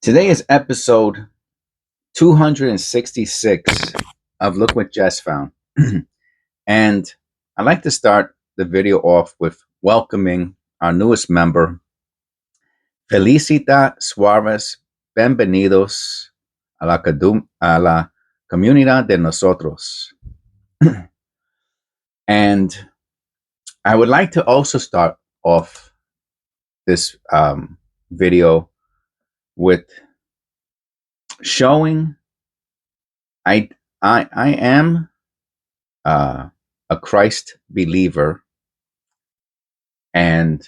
Today is episode 266 of Look What Jess Found. And I'd like to start the video off with welcoming our newest member, Felicita Suarez. Bienvenidos a la comunidad de nosotros. And I would like to also start off this video with showing I am a Christ believer, and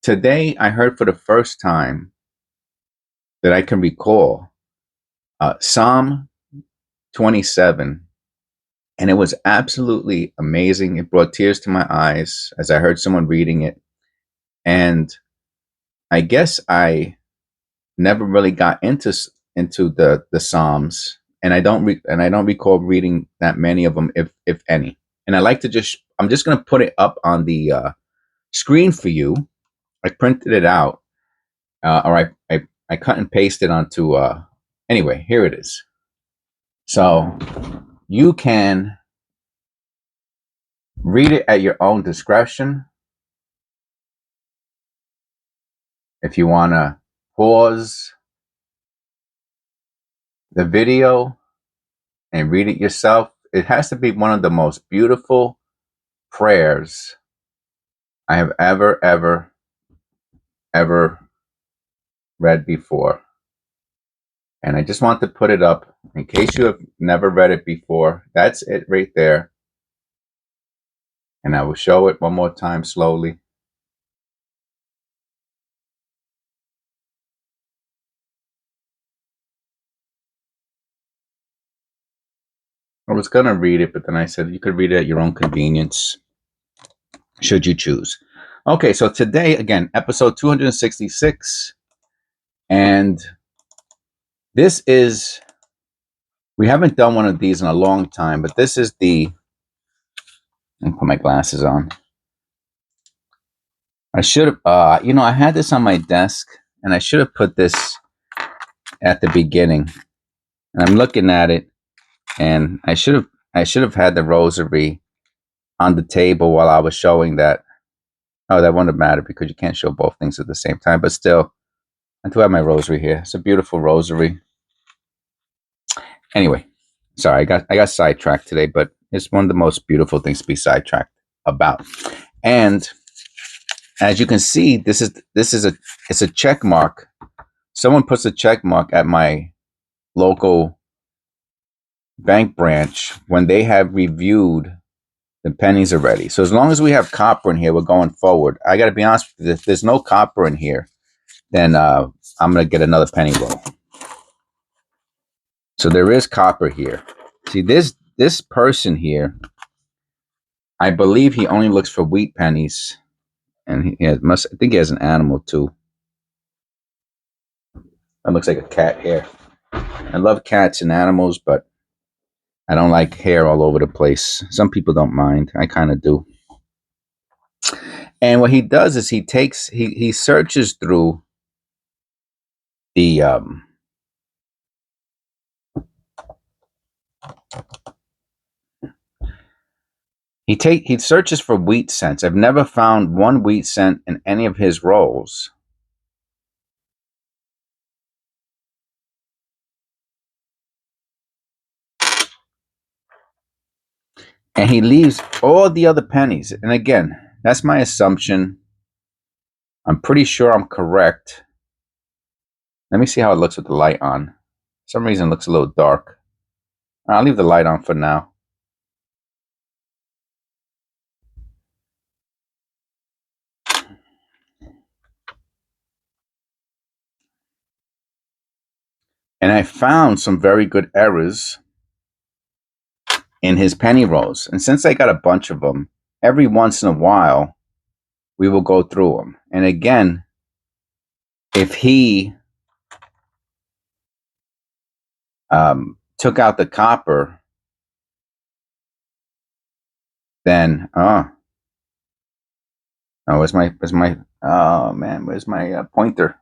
today I heard for the first time that I can recall Psalm 27, and it was absolutely amazing. It brought tears to my eyes as I heard someone reading it, and I guess I never really got into the Psalms, and I don't recall reading that many of them, if any. And I like to I'm just going to put it up on the screen for you. I printed it out, or I cut and pasted onto. Anyway, here it is. So you can read it at your own discretion. If you want to pause the video and read it yourself, it has to be one of the most beautiful prayers I have ever read before. And I just want to put it up in case you have never read it before. That's it right there. And I will show it one more time slowly. I was going to read it, but then I said you could read it at your own convenience, should you choose. Okay, so today, again, episode 266. And this is, we haven't done one of these in a long time, but this is let me put my glasses on. I should have, I had this on my desk, and I should have put this at the beginning. And I'm looking at it, and I should have had the rosary on the table while I was showing that. Oh, that wouldn't matter because you can't show both things at the same time. But still, I do have my rosary here. It's a beautiful rosary. Anyway, sorry, I got sidetracked today, but it's one of the most beautiful things to be sidetracked about. And as you can see, this is a check mark. Someone puts a check mark at my local bank branch when they have reviewed the pennies already. So as long as we have copper in here, we're going forward. I got to be honest with you, if there's no copper in here, then I'm going to get another penny roll. So there is copper here. See, this person here, I believe he only looks for wheat pennies, and I think he has an animal too. That looks like a cat hair. I love cats and animals, but I don't like hair all over the place. Some people don't mind. I kind of do. And what he does is he searches through the he searches for wheat cents. I've never found one wheat cent in any of his rolls. And he leaves all the other pennies. And again, that's my assumption. I'm pretty sure I'm correct. Let me see how it looks with the light on. For some reason it looks a little dark. I'll leave the light on for now. And I found some very good errors in his penny rolls. And since I got a bunch of them, every once in a while, we will go through them. And again, if he took out the copper, then where's my pointer?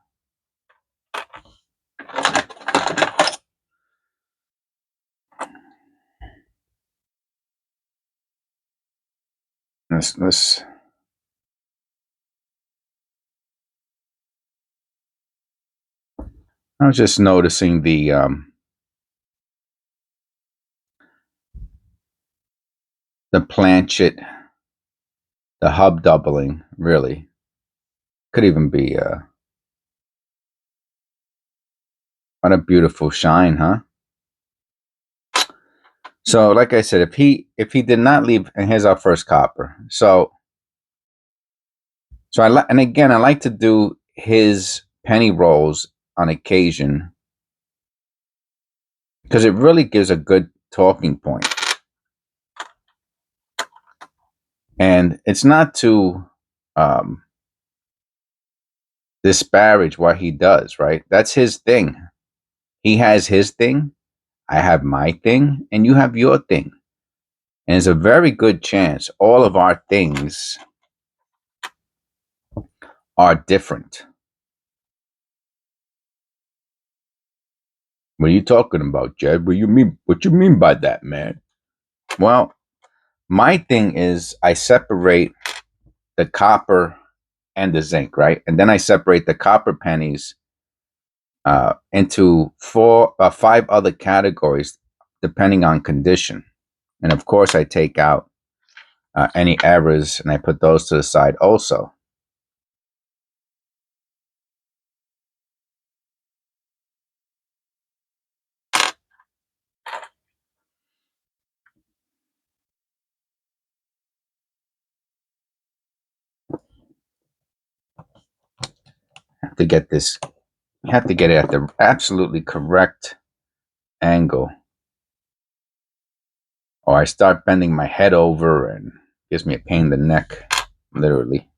let's I was just noticing the planchet, the hub doubling, really. Could even be what a beautiful shine, huh? So, like I said, if he did not leave, and here's our first copper. So and again, I like to do his penny rolls on occasion because it really gives a good talking point. And it's not to disparage what he does, right? That's his thing. He has his thing, I have my thing, and you have your thing. And there's a very good chance all of our things are different. What are you talking about, Jed? What you mean by that, man? Well, my thing is I separate the copper and the zinc, right? And then I separate the copper pennies into 5 other categories depending on condition. And of course, I take out any errors and I put those to the side also. To get this, you have to get it at the absolutely correct angle, or I start bending my head over and it gives me a pain in the neck, literally.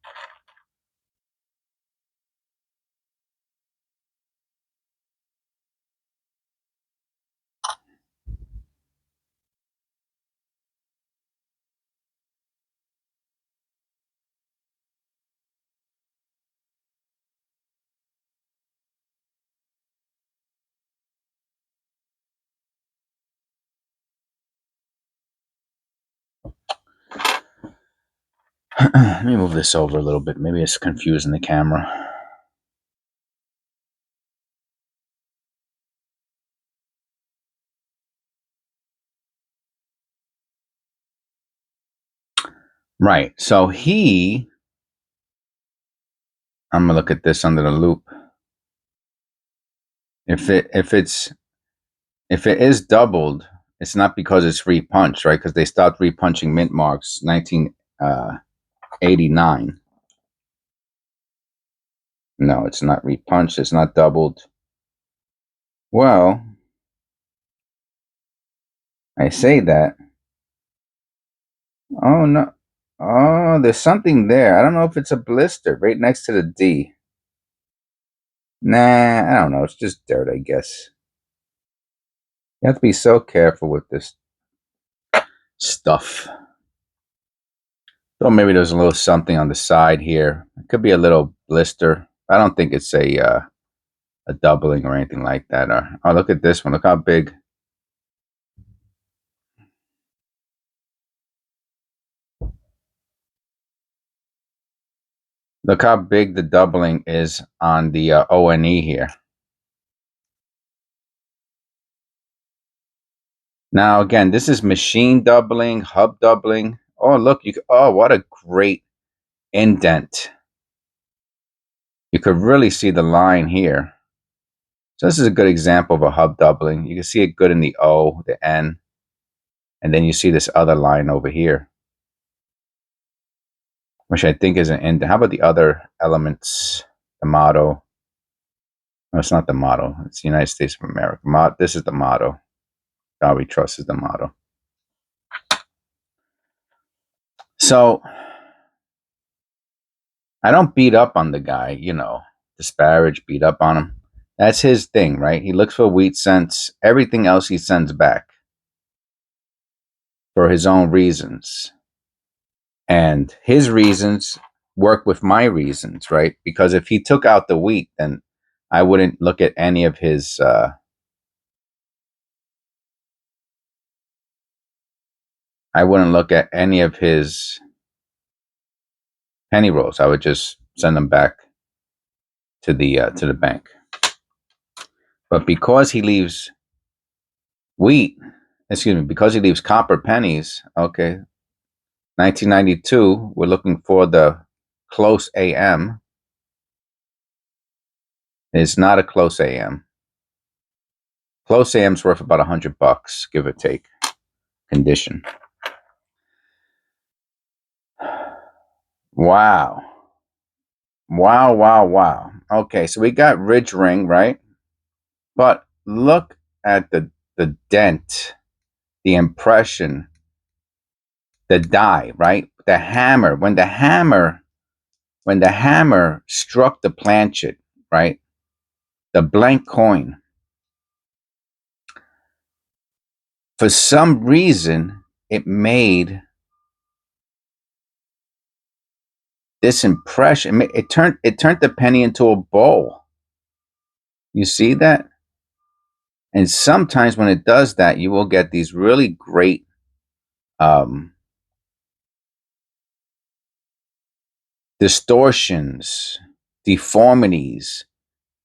Let me move this over a little bit. Maybe it's confusing the camera. Right. So I'm gonna look at this under the loop. If it is doubled, it's not because it's repunched, right? Because they stopped repunching mint marks 1989. No, it's not repunched. It's not doubled. Well, I say that. Oh no. Oh, there's something there. I don't know if it's a blister right next to the D. Nah, I don't know. It's just dirt, I guess. You have to be so careful with this stuff. So maybe there's a little something on the side here. It could be a little blister. I don't think it's a doubling or anything like that. Oh, look at this one. Look how big. Look how big the doubling is on the ONE here. Now, again, this is machine doubling, hub doubling. Oh, look. Oh, what a great indent. You could really see the line here. So this is a good example of a hub doubling. You can see it good in the O, the N, and then you see this other line over here, which I think is an indent. How about the other elements? The motto. No, it's not the motto. It's the United States of America. This is the motto. God we trust is the motto. So I don't beat up on the guy, disparage, beat up on him. That's his thing, right? He looks for wheat cents. Everything else he sends back for his own reasons. And his reasons work with my reasons, right? Because if he took out the wheat, then I wouldn't look at any of his penny rolls. I would just send them back to the bank. But because he leaves because he leaves copper pennies, okay, 1992, we're looking for the close AM. It's not a close AM. Close AM's worth about $100, give or take, condition. Wow. Wow, wow, wow. Okay, so we got ridge ring, right? But look at the dent, the impression, the die, right? The hammer, when the hammer struck the planchet, right? The blank coin. For some reason, it made this impression. It turned the penny into a bowl. You see that? And sometimes when it does that, you will get these really great distortions, deformities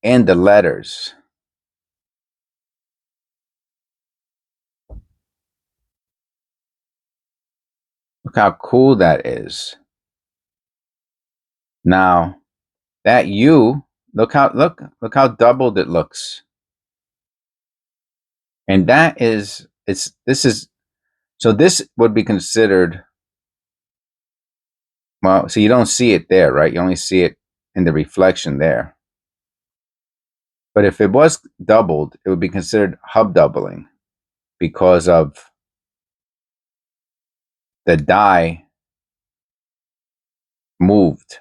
in the letters. Look how cool that is. Now, that U, look how doubled it looks. And that is, so this would be considered, well, so you don't see it there, right? You only see it in the reflection there. But if it was doubled, it would be considered hub doubling because of the die moved.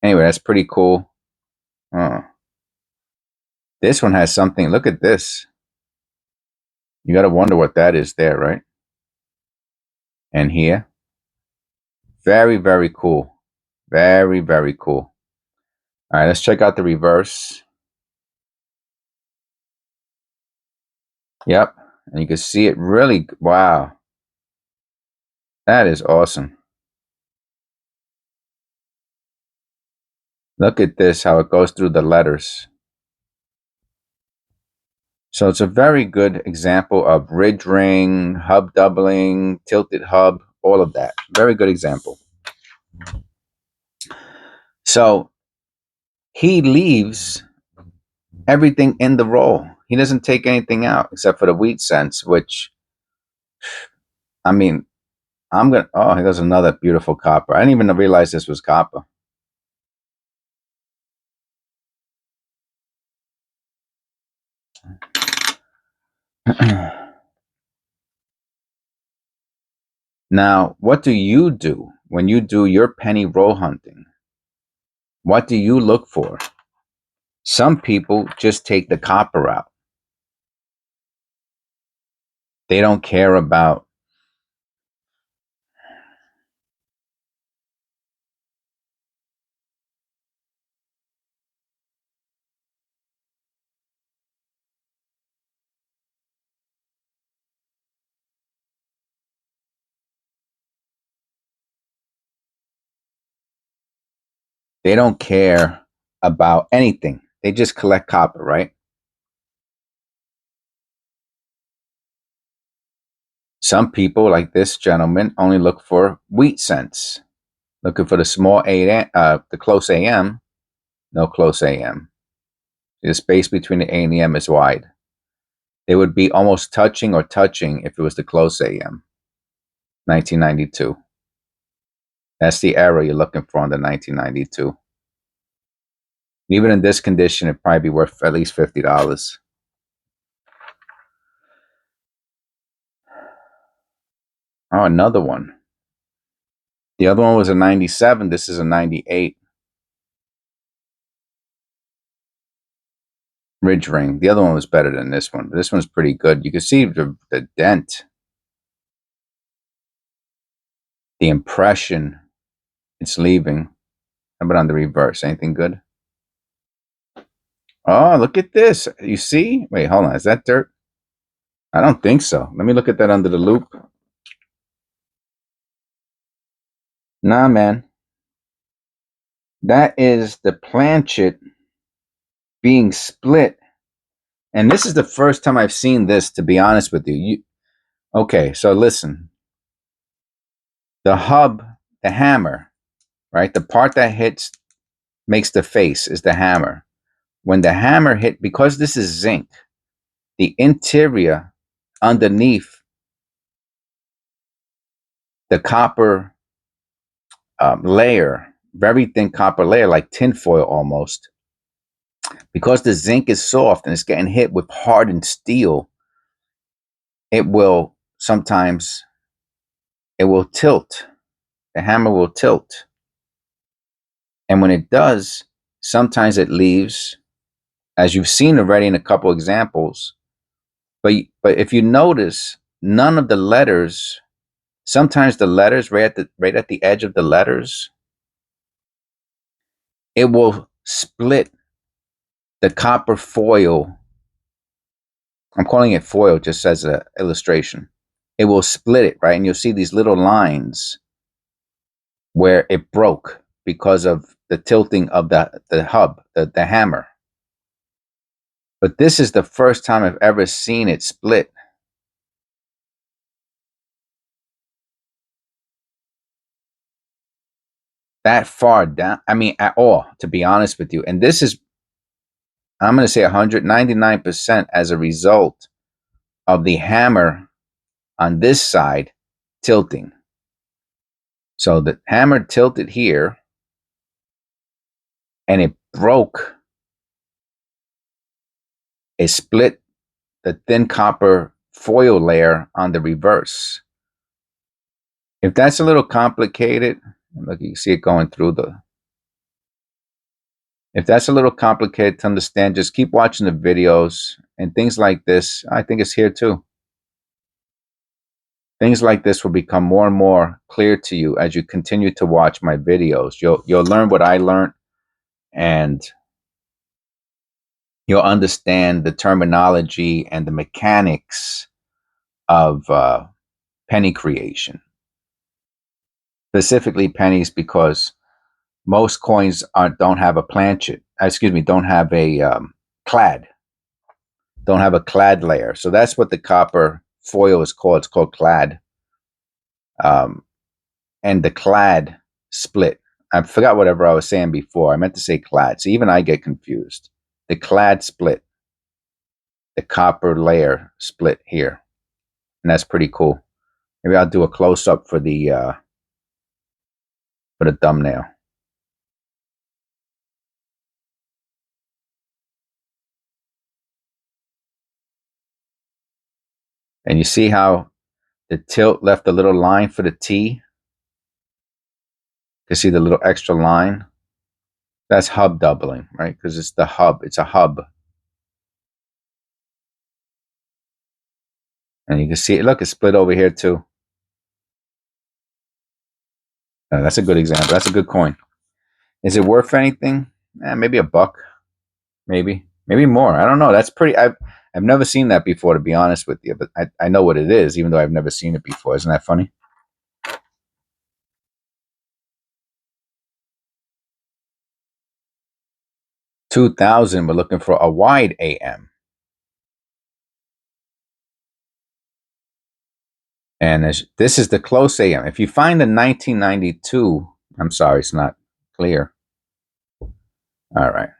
Anyway, that's pretty cool. This one has something. Look at this. You got to wonder what that is there, right? And here. Very, very cool. Very, very cool. All right, let's check out the reverse. Yep. And you can see it really. Wow. That is awesome. Look at this, how it goes through the letters. So it's a very good example of ridge ring, hub doubling, tilted hub, all of that. Very good example. So he leaves everything in the roll. He doesn't take anything out except for the wheat cents, which, I mean, oh, here's another beautiful copper. I didn't even realize this was copper. Now, what do you do when you do your penny roll hunting? What do you look for? Some people just take the copper out. They don't care about anything. They just collect copper, right? Some people, like this gentleman, only look for wheat cents. Looking for the small the close AM, no close AM. The space between the A and the M is wide. They would be almost touching or touching if it was the close AM. 1992. That's the error you're looking for on the 1992. Even in this condition, it'd probably be worth at least $50. Oh, another one. The other one was a 97. This is a 98. Ridge ring. The other one was better than this one, but this one's pretty good. You can see the dent, the impression it's leaving. How about on the reverse? Anything good? Oh, look at this. You see? Wait, hold on. Is that dirt? I don't think so. Let me look at that under the loop. Nah, man. That is the planchet being split. And this is the first time I've seen this, to be honest with you. Okay, so listen. The hub, the hammer, right? The part that hits, makes the face, is the hammer. When the hammer hit, because this is zinc, the interior underneath the copper layer, very thin copper layer, like tinfoil almost, because the zinc is soft and it's getting hit with hardened steel, it will sometimes, it will tilt. The hammer will tilt. And when it does, sometimes it leaves, as you've seen already in a couple examples. But if you notice, none of the letters, sometimes the letters right at the edge of the letters, it will split the copper foil. I'm calling it foil just as an illustration. It will split it, right? And you'll see these little lines where it broke because of the tilting of the hub, the hammer. But this is the first time I've ever seen it split. That far down. I mean, at all, to be honest with you. And this is, I'm going to say 199% as a result of the hammer on this side tilting. So the hammer tilted here and it broke. It split the thin copper foil layer on the reverse. If that's a little complicated, look, you see it going through the. If that's a little complicated to understand, just keep watching the videos and things like this. I think it's here too. Things like this will become more and more clear to you as you continue to watch my videos. You'll learn what I learned, and you'll understand the terminology and the mechanics of penny creation. Specifically pennies, because most coins don't have a planchet. Don't have a clad. Don't have a clad layer. So that's what the copper foil is called. It's called clad. And the clad split. I forgot whatever I was saying before. I meant to say clad. So even I get confused. The clad split. The copper layer split here. And that's pretty cool. Maybe I'll do a close up for the thumbnail. And you see how the tilt left a little line for the T? You see the little extra line? That's hub doubling, right? Because it's the hub. It's a hub. And you can see it. Look, it's split over here too. That's a good example. That's a good coin. Is it worth anything? Maybe $1. Maybe more. I don't know. That's pretty. I've never seen that before, to be honest with you. But I know what it is, even though I've never seen it before. Isn't that funny? $2,000. We're looking for a wide AM. And this is the close AM. If you find a 1992, I'm sorry, it's not clear. All right.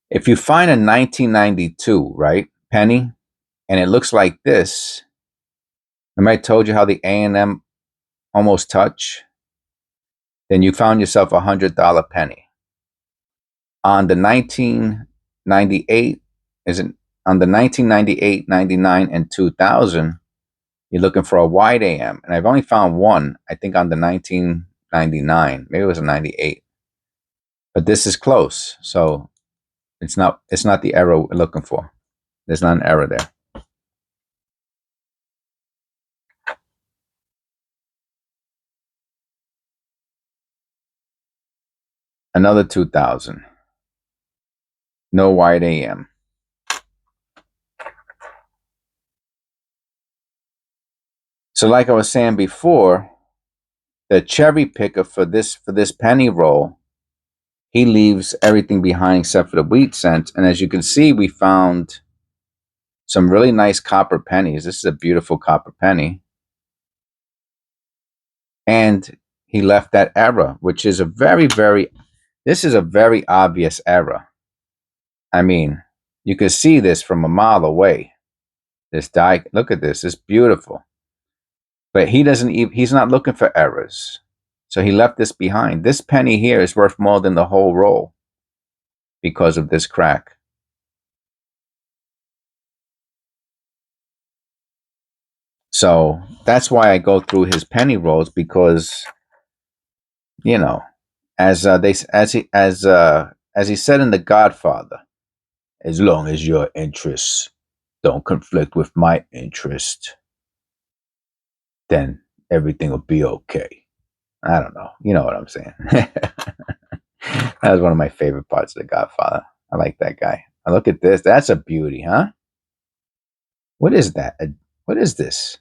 If you find a 1992, right, penny, and it looks like this, remember I told you how the A and M almost touch? Then you found yourself a $100 penny. On the 1998, on the 1998, 99, and 2000, you're looking for a wide AM. And I've only found one, I think, on the 1999. Maybe it was a 98. But this is close. So it's not the error we're looking for. There's not an error there. Another 2000. No wide AM. So like I was saying before, the cherry picker for this penny roll, he leaves everything behind except for the wheat cent. And as you can see, we found some really nice copper pennies. This is a beautiful copper penny. And he left that error, which is a this is a very obvious error. I mean, you can see this from a mile away. This die, look at this, it's beautiful. But he's not looking for errors. So he left this behind. This penny here is worth more than the whole roll because of this crack. So that's why I go through his penny rolls, because, you know, as he said in The Godfather, as long as your interests don't conflict with my interest, then everything will be okay. I don't know. You know what I'm saying? That was one of my favorite parts of The Godfather. I like that guy. Now look at this. That's a beauty, huh? What is that? What is this?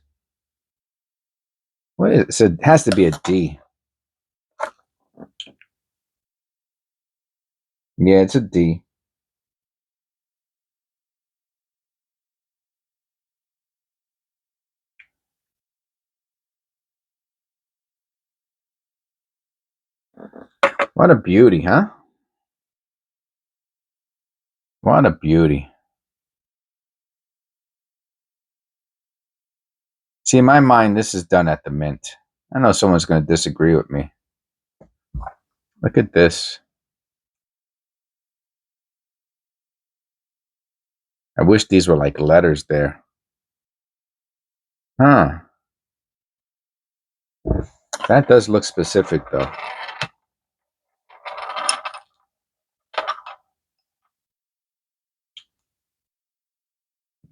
What is it? So it has to be a D. Yeah, it's a D. What a beauty, huh? What a beauty. See, in my mind, this is done at the mint. I know someone's going to disagree with me. Look at this. I wish these were like letters there. Huh. That does look specific, though.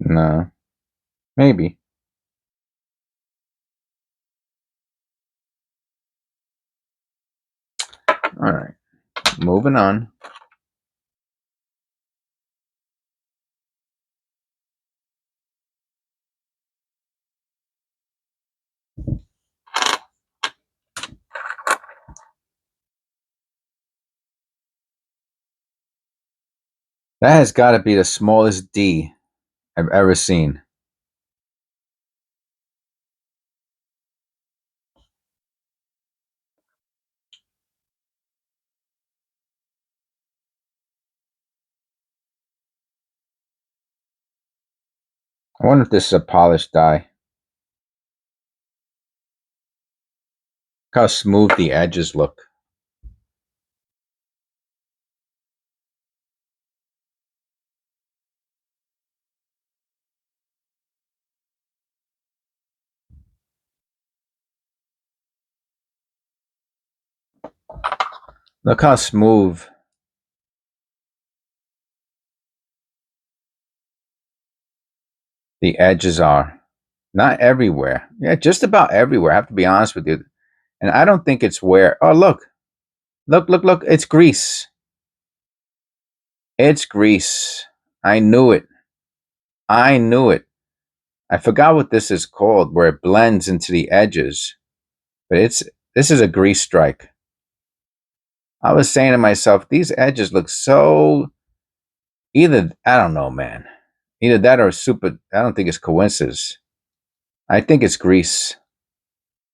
No. Maybe. All right. Moving on. That has got to be the smallest D I've ever seen. I wonder if this is a polished die. Look how smooth the edges look. Look how smooth the edges are. Not everywhere. Yeah, just about everywhere. I have to be honest with you. And I don't think it's wear. Oh, look. Look. It's grease. It's grease. I knew it. I knew it. I forgot what this is called, where it blends into the edges. But this is a grease strike. I was saying to myself, these edges look so, either, I don't know, man. Either that or super, I don't think it's coincidence. I think it's grease.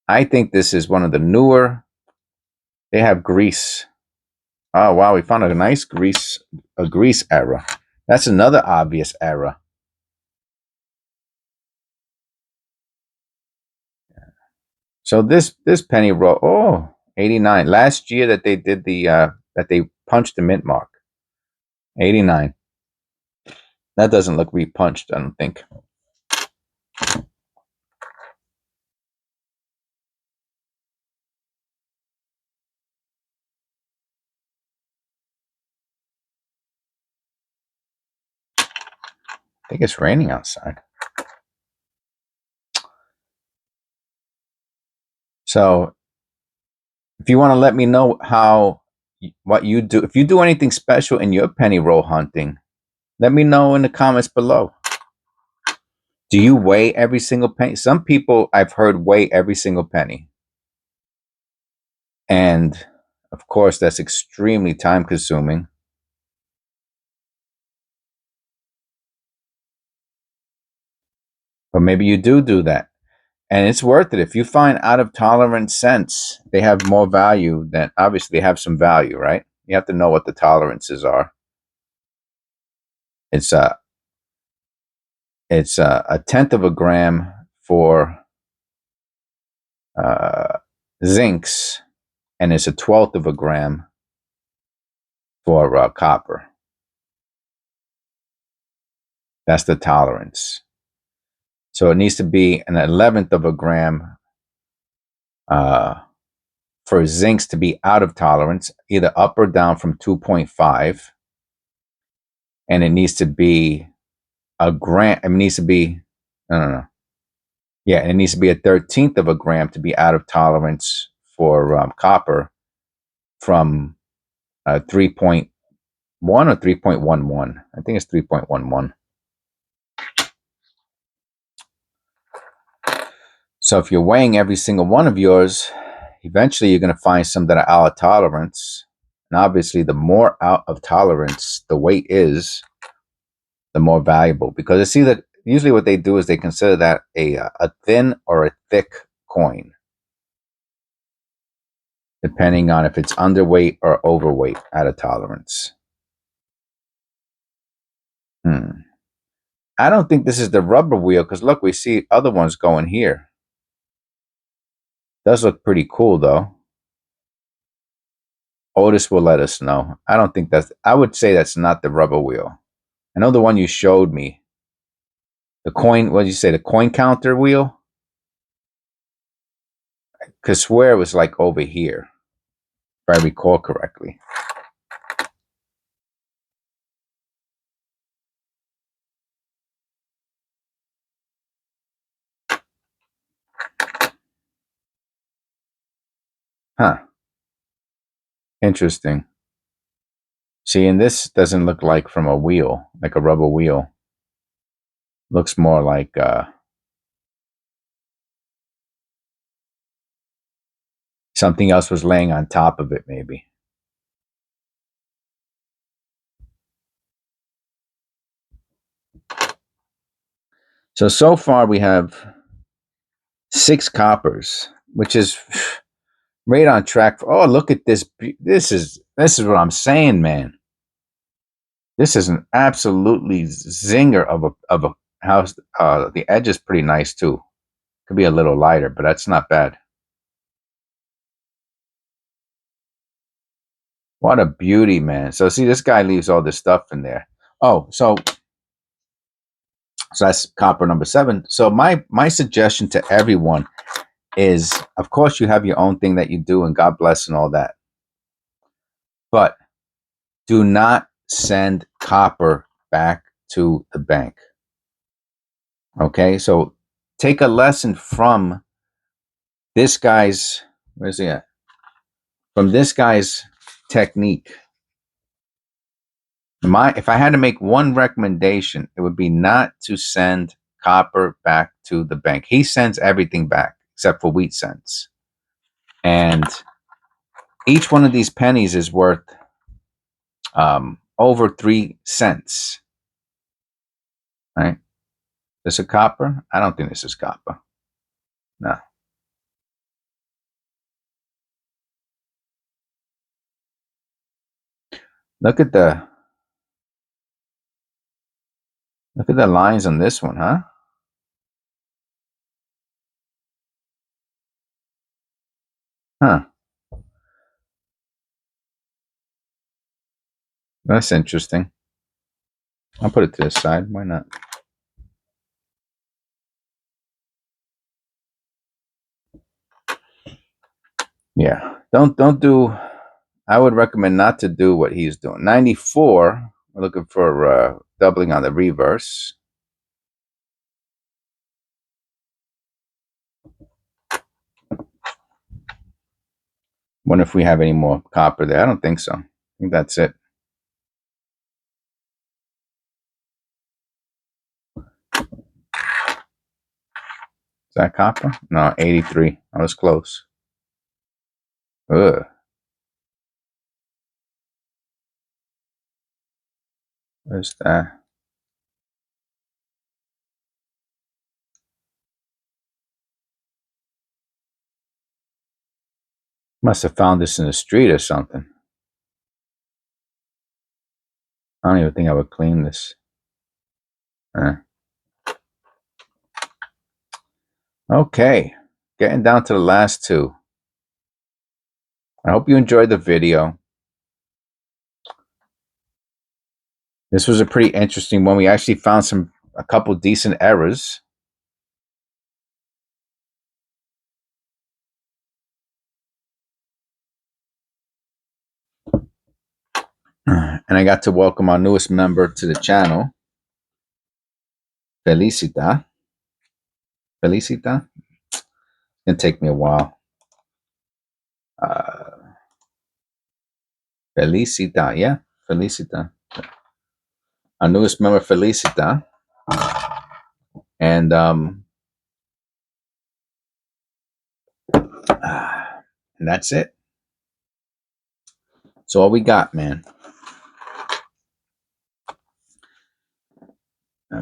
I think this is one of the newer, they have grease. Oh, wow, we found a grease error. That's another obvious error. So this penny roll, oh, 89. Last year that they did that they punched the mint mark. 89. That doesn't look repunched, I don't think. I think it's raining outside. So if you want to let me know what you do, if you do anything special in your penny roll hunting, let me know in the comments below. Do you weigh every single penny? Some people I've heard weigh every single penny. And of course, that's extremely time consuming. But maybe you do that. And it's worth it. If you find out of tolerance scents, they have more value than, obviously, they have some value, right? You have to know what the tolerances are. It's a a tenth of a gram for zincs, and it's a twelfth of a gram for copper. That's the tolerance. So it needs to be an 11th of a gram for zincs to be out of tolerance, either up or down from 2.5. And it needs to be a gram. It needs to be, no. Yeah, and it needs to be a 13th of a gram to be out of tolerance for copper from 3.1 or 3.11. I think it's 3.11. So if you're weighing every single one of yours, eventually you're going to find some that are out of tolerance. And obviously, the more out of tolerance the weight is, the more valuable. Because it's either, usually what they do is they consider that a thin or a thick coin, depending on if it's underweight or overweight out of tolerance. I don't think this is the rubber wheel, because look, we see other ones going here. Does look pretty cool though. Otis will let us know. I don't think that's, I would say that's not the rubber wheel. I know the one you showed me. The coin, what did you say, the coin counter wheel? I could swear it was like over here, if I recall correctly. Huh. Interesting. See, and this doesn't look like from a wheel, like a rubber wheel. Looks more like something else was laying on top of it, maybe. So far we have 6 coppers, which is right on track for, oh, look at this. This is what I'm saying, man. This is an absolutely zinger of a house. The edge is pretty nice too. Could be a little lighter, but that's not bad. What a beauty, man. So see, this guy leaves all this stuff in there. Oh, so that's copper number 7. So my suggestion to everyone is, of course, you have your own thing that you do, and God bless and all that. But do not send copper back to the bank. Okay, so take a lesson from this guy's, where's he at? From this guy's technique. If I had to make one recommendation, it would be not to send copper back to the bank. He sends everything back except for wheat cents. And each one of these pennies is worth over 3 cents. Right? This a copper? I don't think this is copper. No. Look at the lines on this one, huh? Huh. That's interesting. I'll put it to the side. Why not? Yeah. Don't do, I would recommend not to do what he's doing. 94. We're looking for doubling on the reverse. Wonder if we have any more copper there. I don't think so. I think that's it. Is that copper? No, 83. I was close. Ugh. Where's that? Must have found this in the street or something. I don't even think I would clean this. Okay, getting down to the last two. I hope you enjoyed the video. This was a pretty interesting one. We actually found a couple decent errors. And I got to welcome our newest member to the channel, Felicita. Felicita? It's gonna take me a while. Felicita, yeah, Felicita. Our newest member, Felicita. And that's it. That's all we got, man.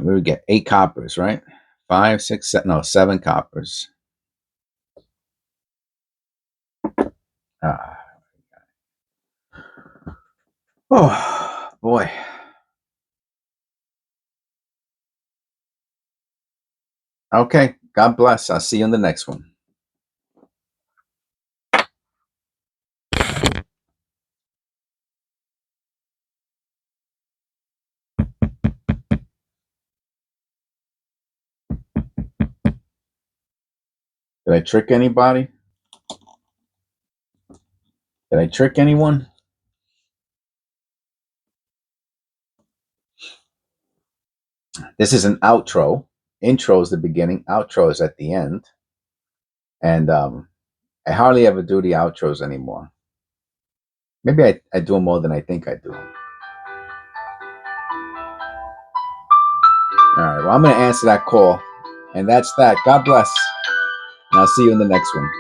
We would get 8 coppers, right? 5, 6, 7, no, 7 coppers. Oh, boy. Okay. God bless. I'll see you in the next one. Did I trick anybody? Did I trick anyone? This is an outro. Intro is the beginning. Outro is at the end. And I hardly ever do the outros anymore. Maybe I do them more than I think I do. All right. Well, I'm going to answer that call. And that's that. God bless. And I'll see you in the next one.